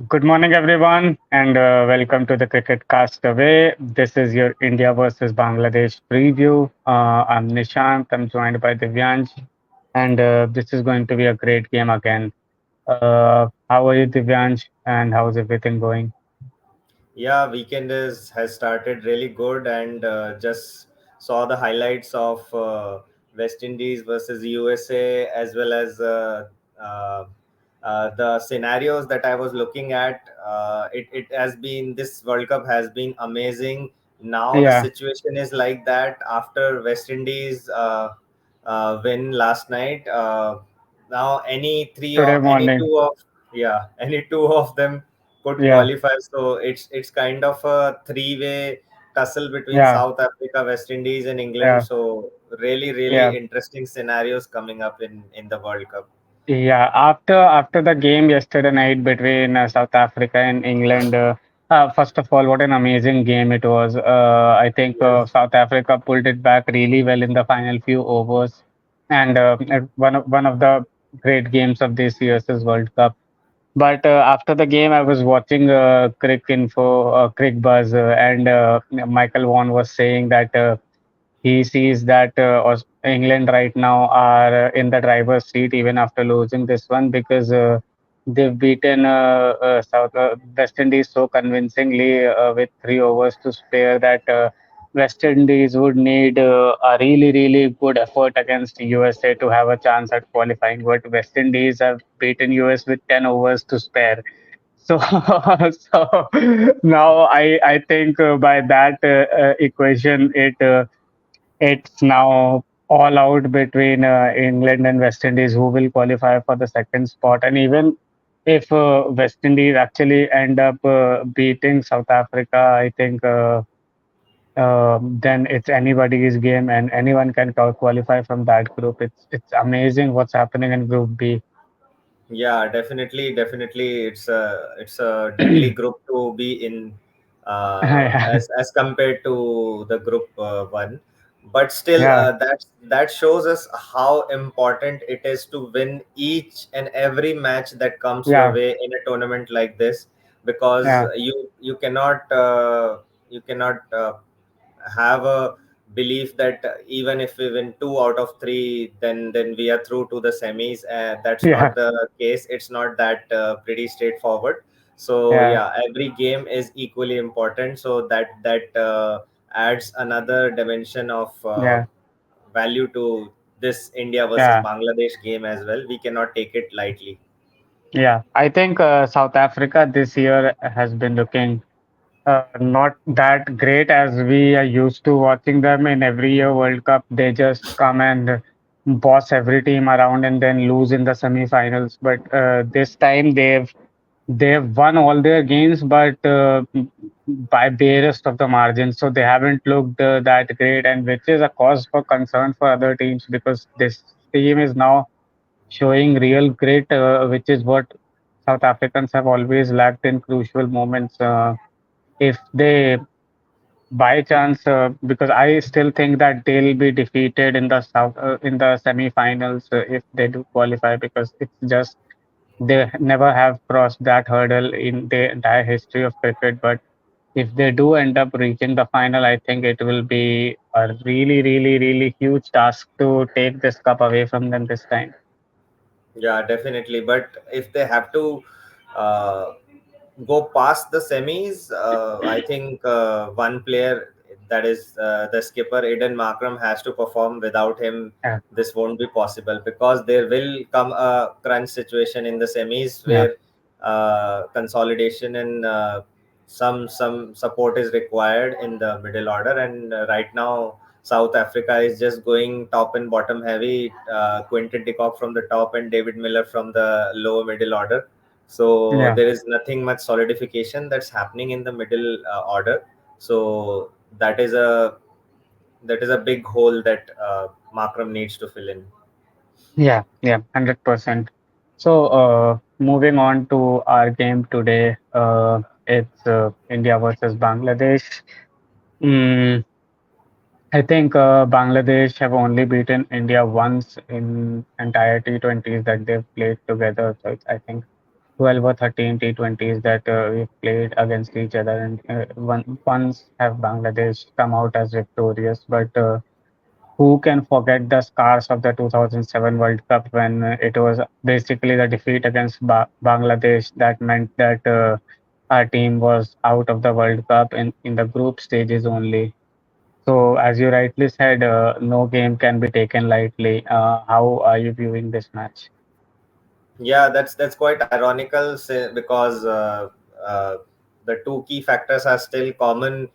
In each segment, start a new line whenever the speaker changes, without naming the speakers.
Good morning, everyone, and welcome to the Cricket Castaway. This is your India versus Bangladesh preview. I'm Nishant. I'm joined by Divyansh, and this is going to be a great game again. How are you, Divyansh, and how's everything going?
Yeah, weekend is has started really good, and just saw the highlights of West Indies versus USA, as well as uh, the scenarios that I was looking at. It has been, this World Cup has been amazing. Now the
Yeah,
situation is like that after West Indies win last night. Now
today morning.
any two of them could
Yeah,
qualify. So it's kind of a three-way tussle between
yeah,
South Africa, West Indies, and England.
yeah,
So really
yeah.
interesting scenarios coming up in the World Cup.
Yeah, after the game yesterday night between South Africa and England, first of all, what an amazing game it was. I think
Yes.
South Africa pulled it back really well in the final few overs, and one of the great games of this year's World Cup. But after the game, I was watching Crick Buzz, and Michael Vaughan was saying that. He sees that England right now are in the driver's seat even after losing this one because they've beaten West Indies so convincingly with 3 overs to spare that West Indies would need a really good effort against USA to have a chance at qualifying. But West Indies have beaten US with 10 overs to spare. So, so now I think by that equation, it's now all out between England and West Indies who will qualify for the second spot. And even if West Indies actually end up beating South Africa, I think then it's anybody's game and anyone can qualify from that group. It's amazing what's happening in Group B.
Yeah, definitely. It's a deadly group to be in,
Yeah,
as compared to the group one. But still,
yeah,
that shows us how important it is to win each and every match that comes your
yeah,
way in a tournament like this, because
yeah,
you cannot have a belief that even if we win two out of three, then we are through to the semis. That's
yeah,
not the case. It's not that pretty straightforward. So
yeah,
yeah, every game is equally important. So that adds another dimension of
yeah,
value to this India versus
yeah.
Bangladesh game as well. We cannot take it lightly.
Yeah, I think South Africa this year has been looking not that great as we are used to watching them in every year World Cup. They just come and boss every team around and then lose in the semi-finals. But this time they've won all their games, but by barest of the margin. So they haven't looked that great, and which is a cause for concern for other teams because this team is now showing real grit, which is what South Africans have always lacked in crucial moments. If they by chance, because I still think that they'll be defeated in the in the semi-finals if they do qualify, because it's just they never have crossed that hurdle in the entire history of cricket. But if they do end up reaching the final, I think it will be a really huge task to take this cup away from them this time.
Yeah, definitely. But if they have to uh, go past the semis, I think one player, that is the skipper Aiden Markram, has to perform. Without him,
Yeah,
this won't be possible, because there will come a crunch situation in the semis
yeah,
where consolidation and some support is required in the middle order. And right now, South Africa is just going top and bottom heavy. Quinton de Kock from the top and David Miller from the lower middle order. So
yeah.
there is nothing much solidification that's happening in the middle order. So that is a big hole that Markram needs to fill in.
Yeah, 100%. So, moving on to our game today, it's India versus Bangladesh. Mm, I think Bangladesh have only beaten India once in entire T20s that they've played together. So, I think. 12 or 13 T20s that we've played against each other, and once have Bangladesh come out as victorious. But who can forget the scars of the 2007 World Cup when it was basically the defeat against Bangladesh that meant that our team was out of the World Cup in the group stages only. So, as you rightly said, no game can be taken lightly. How are you viewing this match?
Yeah, that's quite ironical because the two key factors are still common.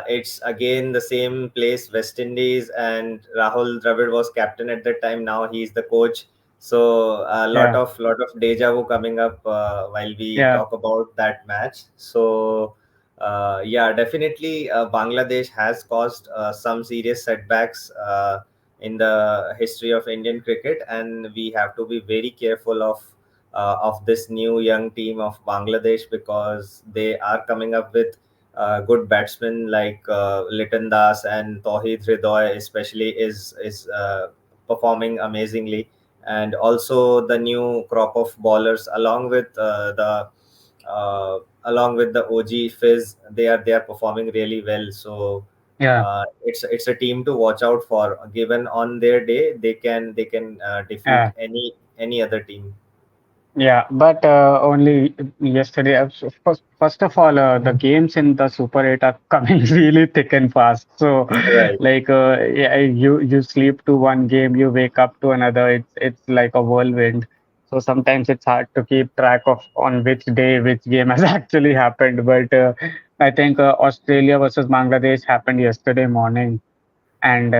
It's again the same place, West Indies, and Rahul Dravid was captain at that time. Now he's the coach. So a
Yeah,
lot of deja vu coming up while we
yeah,
talk about that match. So yeah, definitely Bangladesh has caused some serious setbacks in the history of Indian cricket, and we have to be very careful of this new young team of Bangladesh because they are coming up with good batsmen like Liton Das and Tauhid Hridoy, especially is performing amazingly, and also the new crop of bowlers along with the OG Fizz, they are performing really well. So
yeah,
it's a team to watch out for. Given on their day, they can defeat
yeah.
any other team.
Yeah, but only yesterday. First of all, the games in the Super 8 are coming really thick and fast. So,
Right.
like, yeah, you sleep to one game, you wake up to another. It's like a whirlwind. So sometimes it's hard to keep track of on which day which game has actually happened. But I think Australia versus Bangladesh happened yesterday morning, and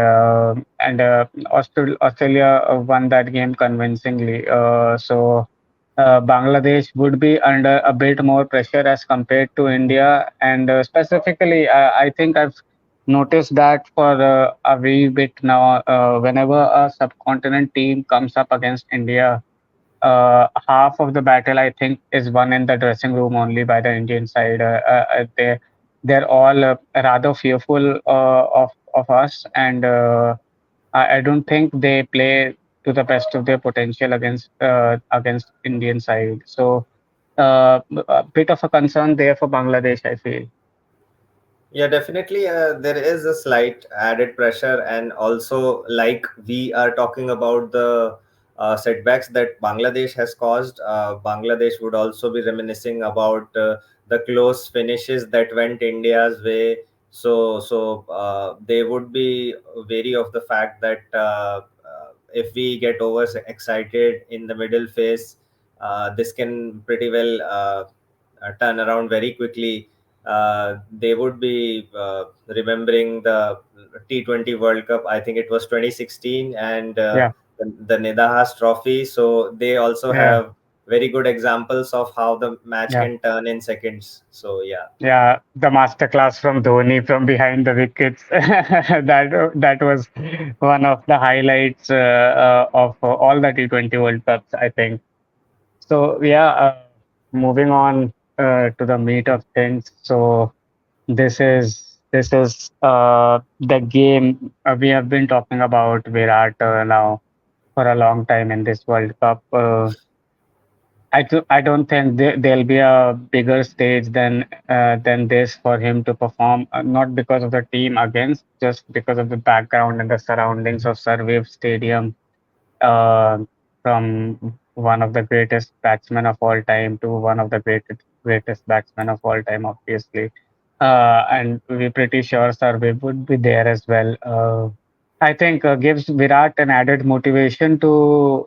Australia won that game convincingly. So Bangladesh would be under a bit more pressure as compared to India, and specifically, I think I've noticed that for a wee bit now. Whenever a subcontinent team comes up against India, half of the battle I think is won in the dressing room only by the Indian side. They're all rather fearful of us, and I don't think they play to the best of their potential against Indian side. So a bit of a concern there for Bangladesh, I feel.
Yeah, definitely. There is a slight added pressure, and also, like we are talking about the setbacks that Bangladesh has caused, Bangladesh would also be reminiscing about the close finishes that went India's way. So they would be wary of the fact that if we get over excited in the middle phase, this can pretty well turn around very quickly. They would be remembering the T20 World Cup. I think it was 2016, and
Yeah,
the Nidahas Trophy. So they also
yeah,
have very good examples of how the match
yeah.
can turn in seconds. So yeah.
Yeah, the masterclass from Dhoni from behind the wickets. That was one of the highlights of all the T20 World Cups, I think. So yeah, moving on to the meat of things. So this is the game we have been talking about Virat now for a long time in this World Cup. I don't think there'll be a bigger stage than this for him to perform. Not because of the team against, just because of the background and the surroundings of Sarvev Stadium, uh, from one of the greatest batsmen of all time to one of the greatest batsmen of all time, obviously. And we're pretty sure Sarvev would be there as well. I think gives Virat an added motivation to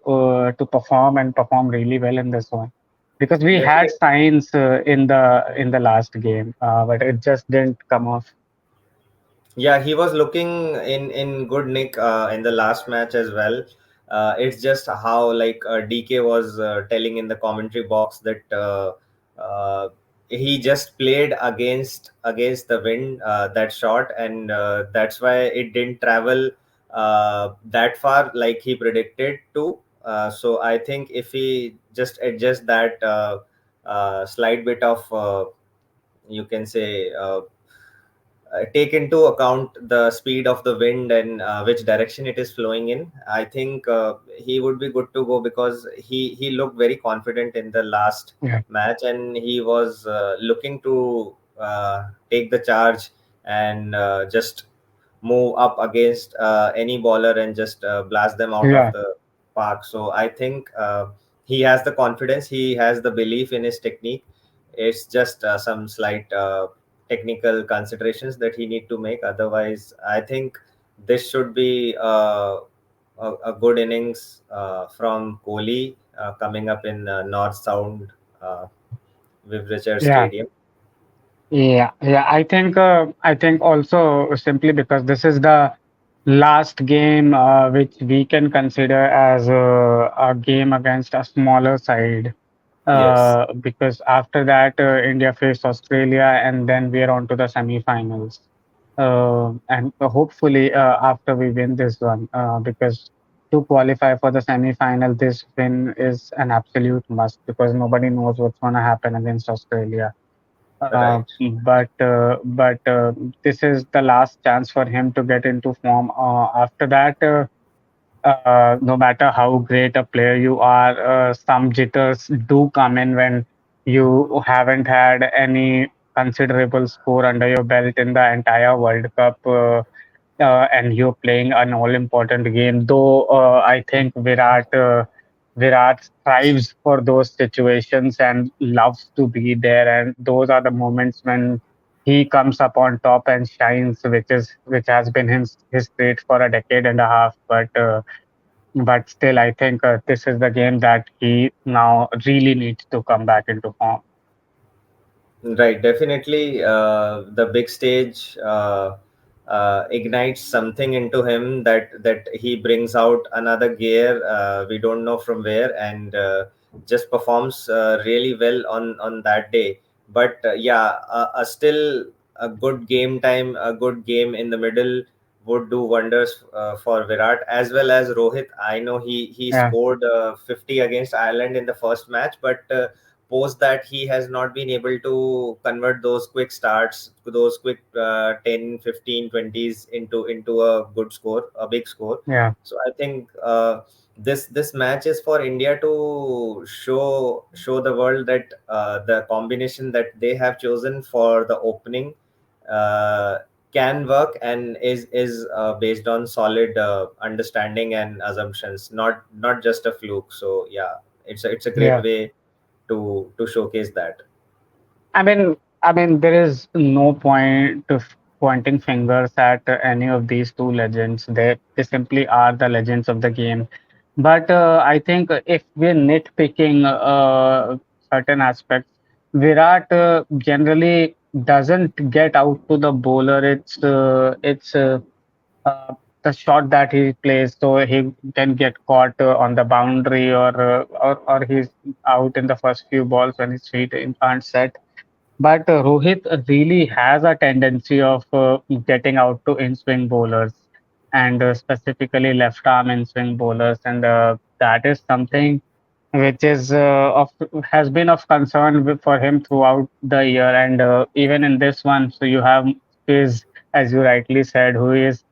perform and perform really well in this one, because we had
Definitely.
signs in the last game, but it just didn't come off.
Yeah, he was looking in good nick in the last match as well. It's just how like DK was telling in the commentary box that uh, he just played against the wind that shot, and that's why it didn't travel that far like he predicted to. So I think if he just adjust that slight bit of you can say take into account the speed of the wind and which direction it is flowing in, I think he would be good to go, because he looked very confident in the last
Yeah,
match, and he was looking to take the charge and just move up against any bowler and just blast them out of
yeah,
the park. So I think he has the confidence, he has the belief in his technique. It's just some slight technical considerations that he need to make. Otherwise, I think this should be a good innings from Kohli coming up in North Sound uh, Vibrature
yeah.
Stadium.
Yeah. I think also simply because this is the last game which we can consider as a game against a smaller side.
Yes,
Because after that, India faced Australia, and then we are on to the semi-finals. And hopefully, after we win this one, because to qualify for the semi-final, this win is an absolute must because nobody knows what's going to happen against Australia. Uh,
right,
but this is the last chance for him to get into form. After that, no matter how great a player you are, some jitters do come in when you haven't had any considerable score under your belt in the entire World Cup. And you're playing an all-important game. Though I think Virat strives for those situations and loves to be there, and those are the moments when he comes up on top and shines, which has been his trait for a decade and a half. But still, I think this is the game that he now really needs to come back into form.
right. Definitely, the big stage ignites something into him that he brings out another gear. We don't know from where, and just performs really well on that day. But yeah, still a good game time, a good game in the middle would do wonders for Virat as well as Rohit. I know he
Yeah,
scored 50 against Ireland in the first match, but post that he has not been able to convert those quick starts, those quick 10, 15, 20s into a good score, a big score.
yeah,
So I think this match is for India to show the world that the combination that they have chosen for the opening uh, can work, and is based on solid understanding and assumptions, not just a fluke. So yeah, it's a great
yeah.
way to showcase that.
I mean, there is no point to pointing fingers at any of these two legends. They simply are the legends of the game. But I think if we're nitpicking certain aspects, Virat generally doesn't get out to the bowler. It's uh, the shot that he plays, so he can get caught on the boundary, or he's out in the first few balls when his feet aren't set. But Rohit really has a tendency of getting out to in-swing bowlers, and specifically left arm in-swing bowlers, and that is something which is of has been of concern for him throughout the year, and even in this one. So you have Spiz, as you rightly said, who is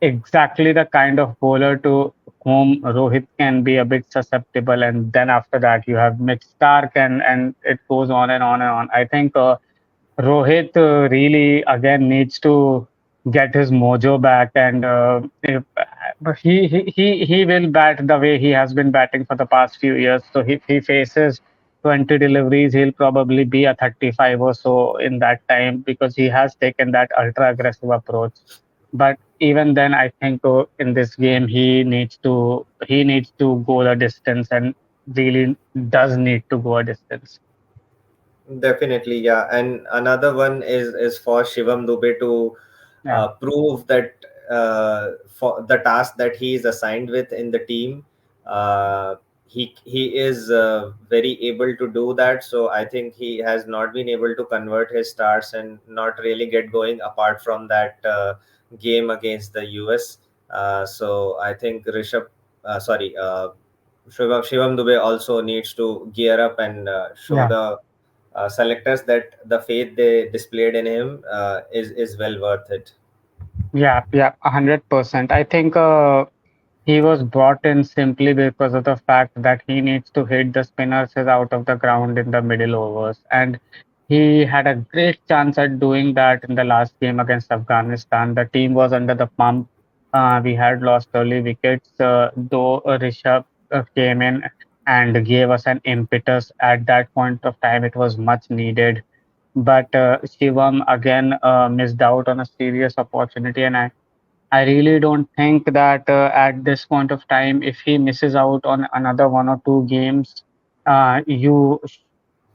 exactly the kind of bowler to whom Rohit can be a bit susceptible, and then after that you have Mitch Stark, and it goes on and on and on. I think. Rohit really again needs to get his mojo back, and but he will bat the way he has been batting for the past few years. So if he faces 20 deliveries, he'll probably be a 35 or so in that time because he has taken that ultra aggressive approach. But even then, I think in this game he needs to go the distance and really does need to go a distance.
Definitely, yeah. And another one is for Shivam Dubey to
Yeah,
prove that for the task that he is assigned with in the team, uh, he is very able to do that. So I think he has not been able to convert his stars and not really get going apart from that game against the US. So I think Shivam Dubey also needs to gear up and show
yeah,
the selectors that the faith they displayed in him is well worth it.
Yeah, yeah, 100%. I think he was brought in simply because of the fact that he needs to hit the spinners out of the ground in the middle overs. And he had a great chance at doing that in the last game against Afghanistan. The team was under the pump. We had lost early wickets, though Rishabh came in and gave us an impetus at that point of time. It was much needed. But Shivam again missed out on a serious opportunity, and I really don't think that at this point of time, if he misses out on another 1 or 2 games, you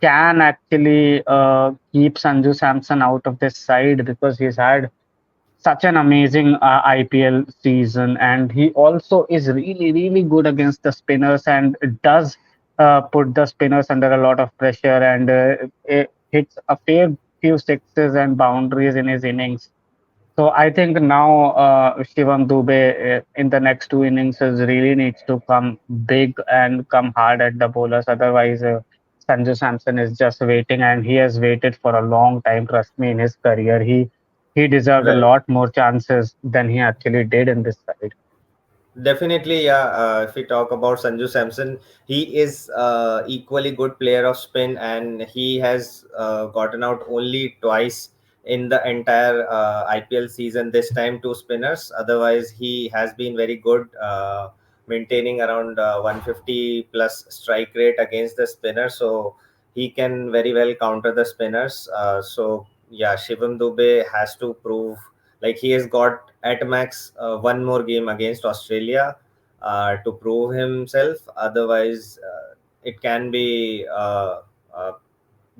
can actually keep Sanju Samson out of this side because he's had such an amazing IPL season, and he also is really, really good against the spinners and does put the spinners under a lot of pressure and it hits a fair few sixes and boundaries in his innings. So I think now Shivam Dube in the next 2 innings really needs to come big and come hard at the bowlers. Otherwise, Sanju Samson is just waiting, and he has waited for a long time. Trust me, in his career, he deserved a
Well,
lot more chances than he actually did in this side.
definitely, yeah. If we talk about Sanju Samson, he is equally good player of spin, and he has gotten out only twice in the entire IPL season. This time to spinners. Otherwise, he has been very good, maintaining around 150 plus strike rate against the spinner. So he can very well counter the spinners. So yeah, Shivam Dube has to prove, like, he has got at max one more game against Australia to prove himself. Otherwise, it can be a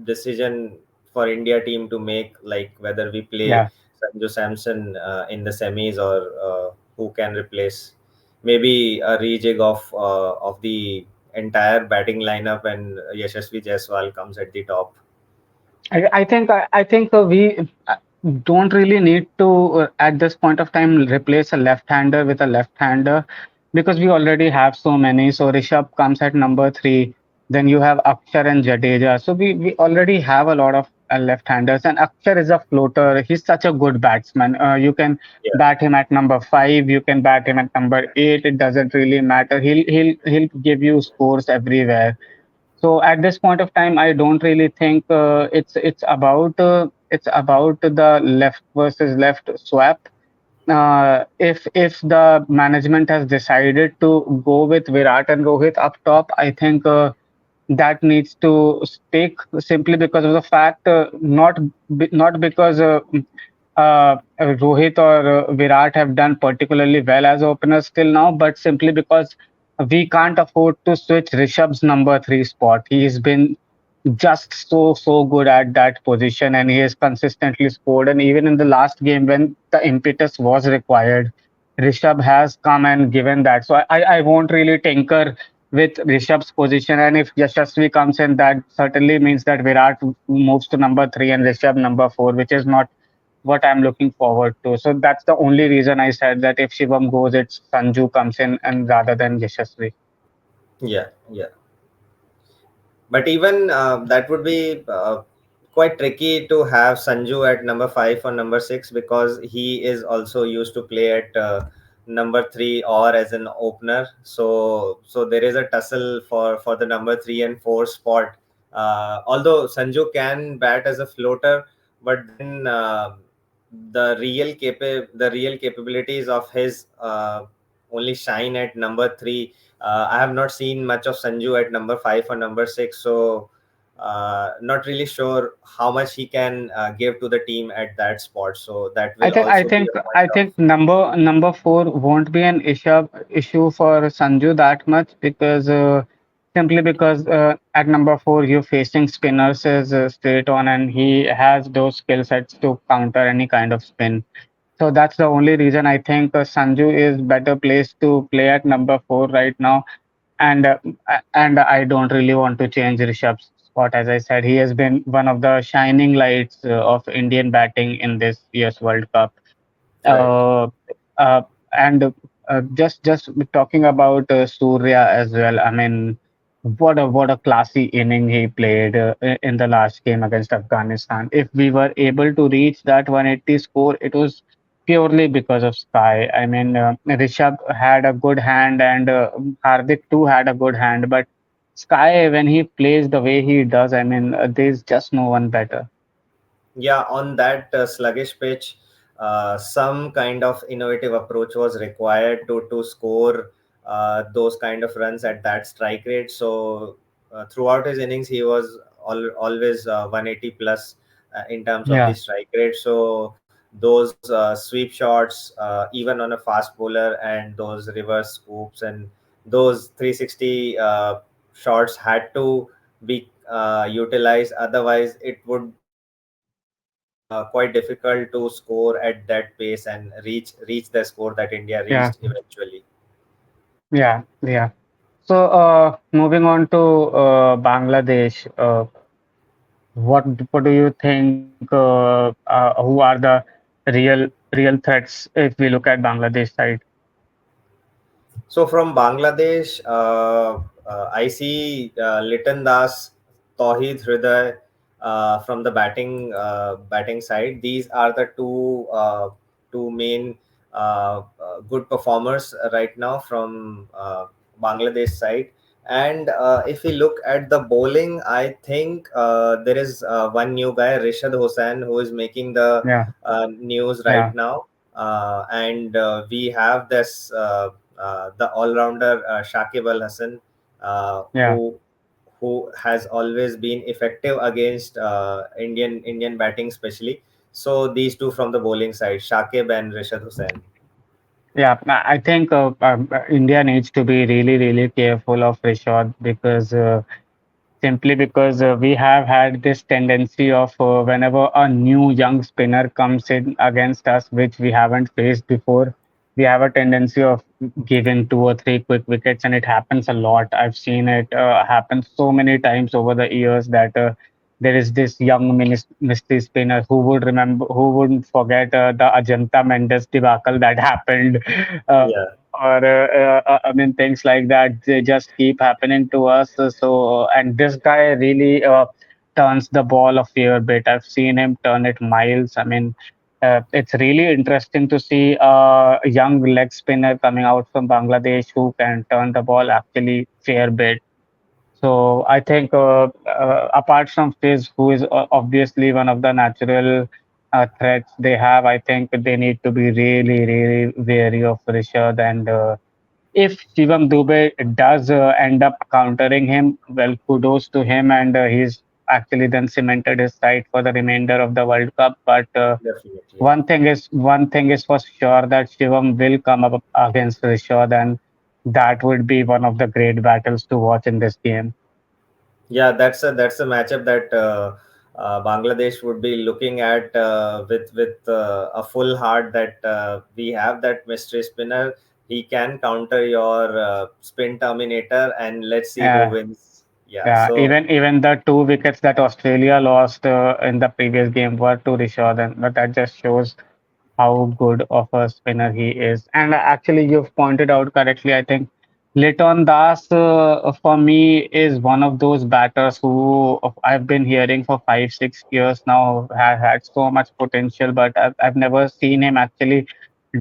decision for India team to make, like whether we play
Yeah.
Sanju Samson in the semis, or who can replace. Maybe a rejig of the entire batting lineup, and Yashasvi Jaiswal comes at the top.
I think we don't really need to at this point of time replace a left-hander with a left-hander because we already have so many. So Rishabh comes at number 3. Then you have Akshar and Jadeja. So we already have a lot of left-handers, and Akshar is a floater. He's such a good batsman. You can
Yeah,
bat him at number 5. You can bat him at number 8. It doesn't really matter. He'll give you scores everywhere. So at this point of time, I don't really think it's about the left versus left swap. If the management has decided to go with Virat and Rohit up top, I think that needs to stick simply because of the fact, not because Rohit or Virat have done particularly well as openers till now, but simply because we can't afford to switch Rishabh's number 3 spot. He's been just so good at that position, and he has consistently scored. And even in the last game, when the impetus was required, Rishabh has come and given that. So I won't really tinker with Rishabh's position. And if Yashasvi comes in, that certainly means that Virat moves to number 3 and Rishabh number 4, which is not what I'm looking forward to. So that's the only reason I said that if Shivam goes, it's Sanju comes in and rather than Yashasvi.
yeah, yeah. But even that would be quite tricky to have Sanju at number 5 or number 6, because he is also used to play at number 3 or as an opener. So there is a tussle for the number 3 and 4 spot. Although Sanju can bat as a floater, but then the real capabilities of his only shine at number 3. I have not seen much of Sanju at number 5 or number 6, so not really sure how much he can give to the team at that spot. So that
I
will
think I
also be
think
a point
I
of.
think number 4 won't be an issue for Sanju that much because simply because at number 4 you're facing spinners as straight on, and he has those skill sets to counter any kind of spin. So that's the only reason I think Sanju is better placed to play at number 4 right now. And I don't really want to change Rishabh's spot. As I said, he has been one of the shining lights of Indian batting in this year's World Cup.
Right.
Uh, and just talking about Surya as well. I mean, what a classy inning he played in the last game against Afghanistan. If we were able to reach that 180 score, it was purely because of Sky. I mean, Rishabh had a good hand and Hardik too had a good hand, but Sky, when he plays the way he does, I mean, there's just no one better.
Yeah, on that sluggish pitch, some kind of innovative approach was required to score those kind of runs at that strike rate. So throughout his innings, he was always 180 plus in terms of the
Yeah,
strike rate. So those sweep shots, even on a fast bowler, and those reverse scoops and those 360 shots had to be utilized. Otherwise, it would be quite difficult to score at that pace and reach the score that India
yeah,
reached eventually.
yeah. So, moving on to Bangladesh, what do you think? Who are the real threats if we look at Bangladesh side?
So from Bangladesh, I see Litan Das, Tauhid Hriday from the batting side. These are the two main good performers right now from Bangladesh side. And if we look at the bowling, I think there is one new guy, Rishad Hossain, who is making the
Yeah,
news right
yeah,
now. And we have this the all-rounder Shakib Al Hassan, uh,
yeah,
who who has always been effective against Indian batting, especially. So these two from the bowling side, Shakib and Rishad Hussain.
yeah. I think India needs to be really careful of Rishad because simply because we have had this tendency of whenever a new young spinner comes in against us, which we haven't faced before, we have a tendency of giving two or three quick wickets, and it happens a lot. I've seen it happen so many times over the years that there is this young mystery spinner who would remember, who wouldn't forget the Ajanta Mendes debacle that happened. Uh,
Yeah,
I mean, things like that, they just keep happening to us. And this guy really turns the ball a fair bit. I've seen him turn it miles. I mean, it's really interesting to see a young leg spinner coming out from Bangladesh who can turn the ball actually fair bit. So I think apart from Fizz, who is obviously one of the natural threats they have, I think they need to be really wary of Rishad. And if Shivam Dubey does end up countering him, well, kudos to him, and he's actually then cemented his side for the remainder of the World Cup. But
definitely.
one thing is for sure that Shivam will come up against Rishad, and that would be one of the great battles to watch in this game.
Yeah, that's a matchup that Bangladesh would be looking at with a full heart. That we have that mystery spinner. He can counter your spin terminator, and let's see who
Yeah,
wins. Yeah.
yeah.
So
Even the two wickets that Australia lost in the previous game were to Rishad, and but that just shows how good of a spinner he is. And actually, you've pointed out correctly. I think Liton Das, for me, is one of those batters who I've been hearing for 5, 6 years now has had so much potential, but I've never seen him actually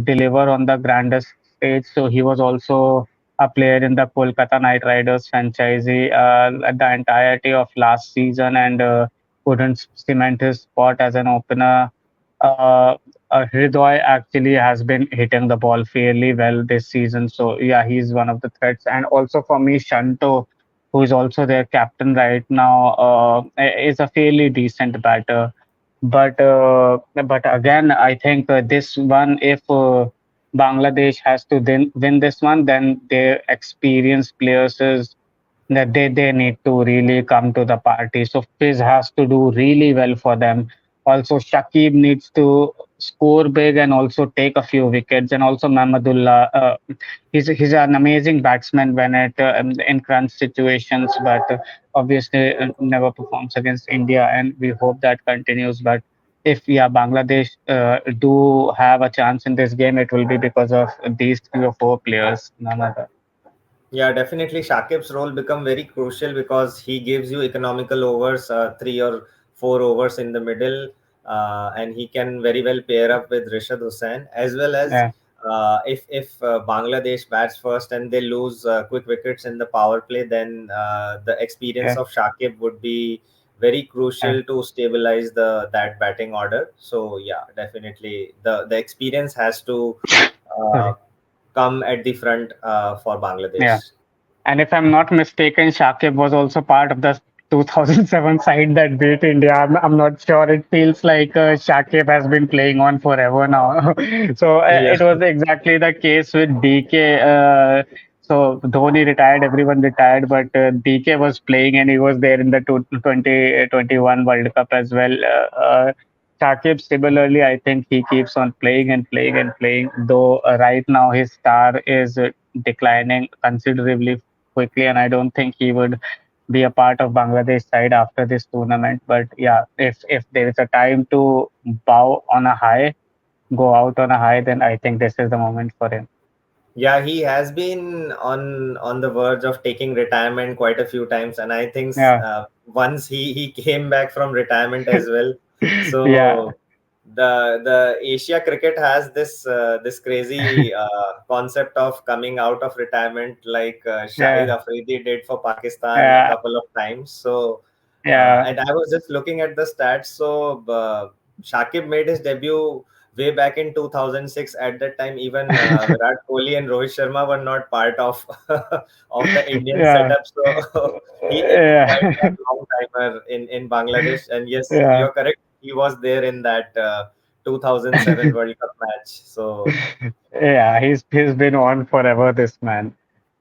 deliver on the grandest stage. So he was also a player in the Kolkata Knight Riders franchise the entirety of last season and couldn't cement his spot as an opener. Uh, Hridoy actually has been hitting the ball fairly well this season. So yeah, he's one of the threats. And also for me, Shanto, who is also their captain right now, is a fairly decent batter. But again, I think this one, if Bangladesh has to then win this one, then their experienced players is that they need to really come to the party. So Fizz has to do really well for them. Also, Shakib needs to score big and also take a few wickets. And also Mahmudullah, he's an amazing batsman when in crunch situations, but obviously never performs against India. And we hope that continues. But if Bangladesh do have a chance in this game, it will be because of these 3 or 4 players, none other.
Yeah, definitely. Shakib's role become very crucial because he gives you economical overs, 3 or 4 overs in the middle, and he can very well pair up with Rishad Hussain, as well as
Yeah,
if Bangladesh bats first and they lose quick wickets in the power play, then the experience
yeah,
of Shakib would be very
yeah.
crucial to stabilize the that batting order. So yeah, definitely the experience has to uh,
Sorry.
come at the front for
Yeah.
Bangladesh.
And if I'm not mistaken, Shakib was also part of the 2007 side that beat India. I'm not sure. It feels like Shakib has been playing on forever now. So
Yeah,
it was exactly the case with DK. So Dhoni retired, everyone retired, but DK was playing and he was there in the 2021 World Cup as well. Shakib, similarly, I think he keeps on playing and playing and playing, though right now his star is declining considerably quickly, and I don't think he would be a part of Bangladesh side after this tournament. But yeah, if there is a time to bow on a high, go out on a high, then I think this is the moment for him.
yeah, he has been on the verge of taking retirement quite a few times, and I think
Yeah,
once he came back from retirement as well.
yeah,
So the Asia cricket has this crazy concept of coming out of retirement, like Shahid
yeah,
Afridi did for Pakistan a
yeah,
couple of times. So
yeah,
and I was just looking at the stats. So Shakib made his debut way back in 2006. At that time, even Virat Kohli and Rohit Sharma were not part of of the Indian
yeah,
setup. So he is quite
yeah,
a long timer in Bangladesh. And yes,
yeah.
you're correct. He was there in that 2007 World Cup match. So
Yeah, he's been on forever, this man.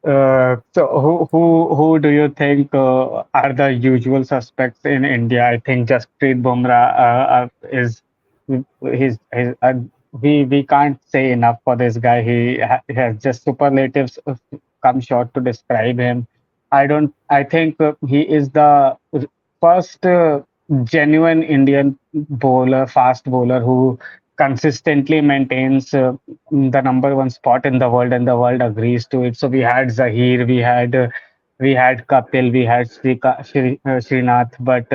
So who do you think are the usual suspects in India? I think Jasprit Bumrah is he's we can't say enough for this guy. He has just superlatives come short to describe him. I think he is the first genuine Indian bowler, fast bowler who consistently maintains the number one spot in the world, and the world agrees to it. So we had Zahir, we had Kapil, we had Srinath, but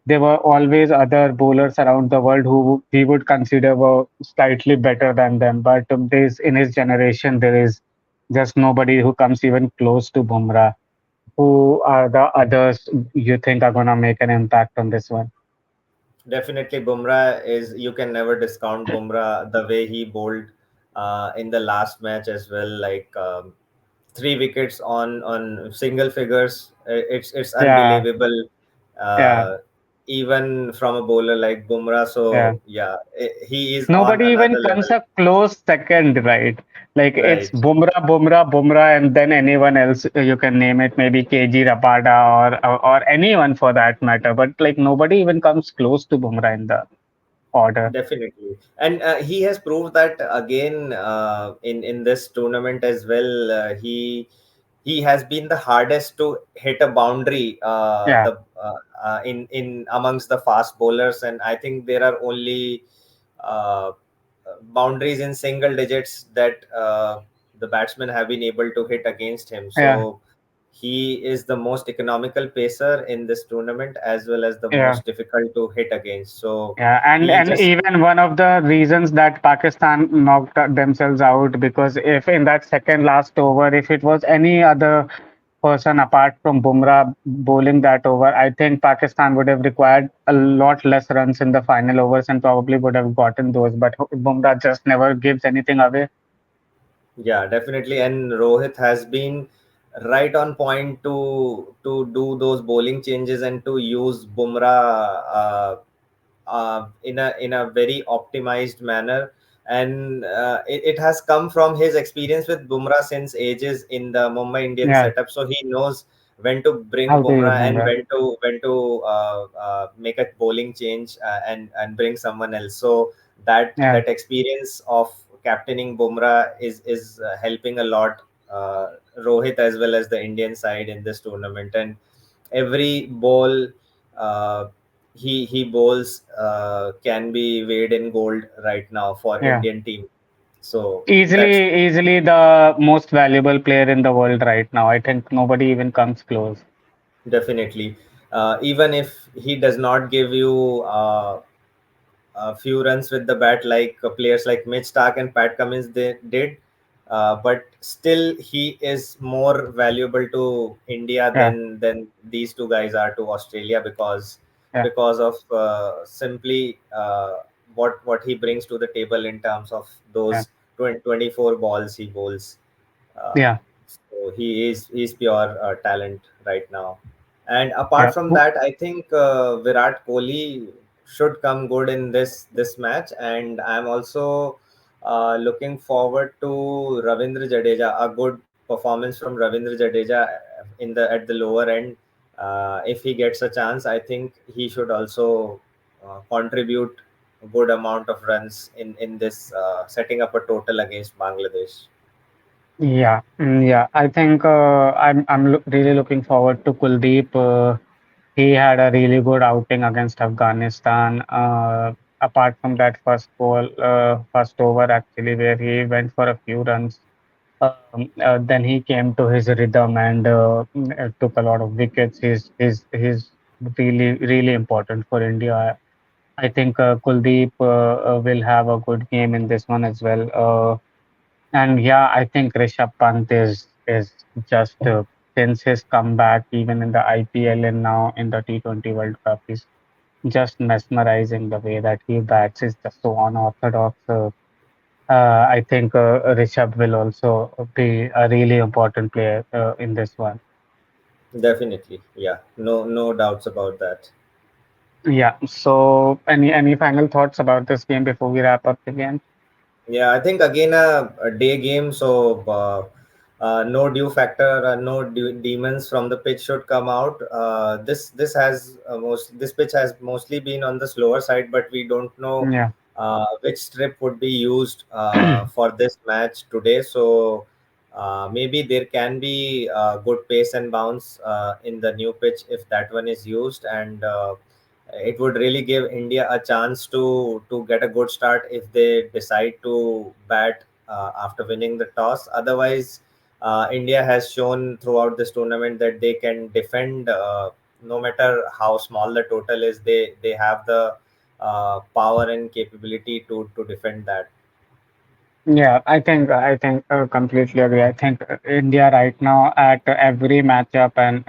there were always other bowlers around the world who we would consider were slightly better than them. But there's in his generation there is just nobody who comes even close to Bumrah. Who are the others you think are gonna make an impact on this one?
definitely, Bumrah is, you can never discount Bumrah the way he bowled in the last match as well. Like 3 wickets on single figures. It's
Yeah,
unbelievable,
yeah,
uh, even from a bowler like Bumrah.
yeah.
So yeah, he is on
Nobody even
another
comes
level.
a close second, right? Like it's
Right.
Bumrah, and then anyone else you can name it, maybe KG Rabada or anyone for that matter. But like nobody even comes close to Bumrah in the order.
Definitely, and he has proved that again in this tournament as well. He has been the hardest to hit a boundary
Yeah,
in amongst the fast bowlers, and I think there are only uh, boundaries in single digits that the batsmen have been able to hit against him.
yeah,
So he is the most economical pacer in this tournament as well as the
yeah.
most difficult to hit against. So
Yeah,
he
and
just
even one of the reasons that Pakistan knocked themselves out, because if in that second last over, if it was any other person apart from Bumrah bowling that over, I think Pakistan would have required a lot less runs in the final overs and probably would have gotten those. But Bumrah just never gives anything away.
Yeah, definitely. And Rohit has been right on point to do those bowling changes and to use Bumrah in a very optimized manner. And it has come from his experience with Bumrah since ages in the Mumbai Indian
Yeah,
setup. So he knows when to bring
how to use
Bumrah and
Bumrah.
when to make a bowling change and bring someone else. So
Yeah,
that experience of captaining Bumrah is helping a lot Rohit as well as the Indian side in this tournament. And every ball uh, he bowls can be weighed in gold right now for
yeah.
Indian team. So that's
Easily the most valuable player in the world right now. I think nobody even comes close.
definitely, even if he does not give you a few runs with the bat like players like Mitch Stark and Pat Cummins they did. But still, he is more valuable to India
Yeah,
than these two guys are to Australia,
yeah,
because of simply what he brings to the table in terms of
yeah,
those 24 balls he bowls. Uh,
yeah,
so he's pure talent right now. And
yeah.
apart from that, I think Virat Kohli should come good in this match, and I'm also looking forward to Ravindra Jadeja, a good performance from Ravindra Jadeja in the at the lower end. If he gets a chance, I think he should also contribute a good amount of runs in this setting up a total against Bangladesh.
Yeah, yeah. I think really looking forward to Kuldeep. He had a really good outing against Afghanistan. Apart from that first over actually, where he went for a few runs. Then he came to his rhythm and took a lot of wickets. He's really important for India. I think Kuldeep will have a good game in this one as well. And yeah, I think Rishabh Pant is just since his comeback, even in the IPL and now in the T20 World Cup, is just mesmerizing the way that he bats is just so unorthodox. I think Rishabh will also be a really important player in this one.
Definitely, yeah, no doubts about that.
Yeah. So, any final thoughts about this game before we wrap up the game?
Yeah, I think again a day game, so no due factor, demons from the pitch should come out. This pitch has mostly been on the slower side, but we don't know
Yeah.
which strip would be used for this match today. So maybe there can be good pace and bounce in the new pitch if that one is used, and it would really give India a chance to get a good start if they decide to bat after winning the toss. Otherwise, India has shown throughout this tournament that they can defend no matter how small the total is. They have the power and capability to defend that.
Yeah, I think completely agree. I think India right now at every matchup and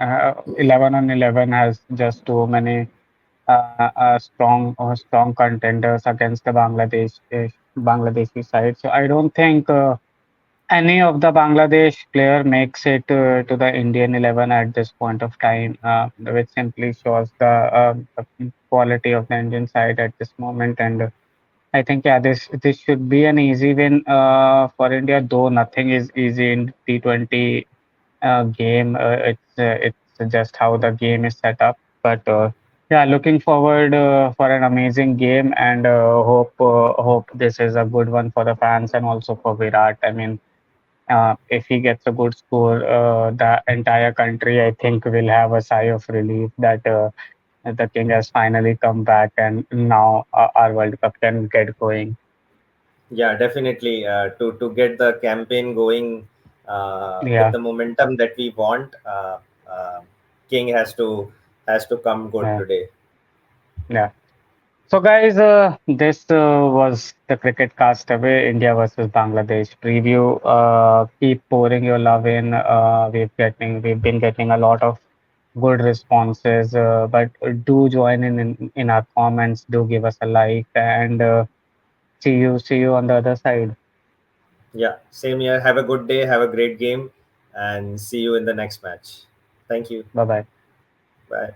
11 on 11 has just too many strong contenders against the Bangladeshi side. So I don't think any of the Bangladesh player makes it to the Indian 11 at this point of time, which simply shows the quality of the Indian side at this moment. And I think yeah, this should be an easy win for India, though nothing is easy in T20 game. It's just how the game is set up. But yeah, looking forward for an amazing game and hope this is a good one for the fans and also for Virat. I mean, if he gets a good score, the entire country I think will have a sigh of relief that the king has finally come back and now our World Cup can get going.
Yeah, definitely. To get the campaign going with
Yeah,
the momentum that we want, King has to come good
yeah,
today.
yeah. So, guys, this was the Cricket Castaway India versus Bangladesh preview. Keep pouring your love in. We've been getting a lot of good responses. But do join in our comments. Do give us a like and see you on the other side.
Yeah, same here. Have a good day. Have a great game, and see you in the next match. Thank you.
Bye bye.
Bye.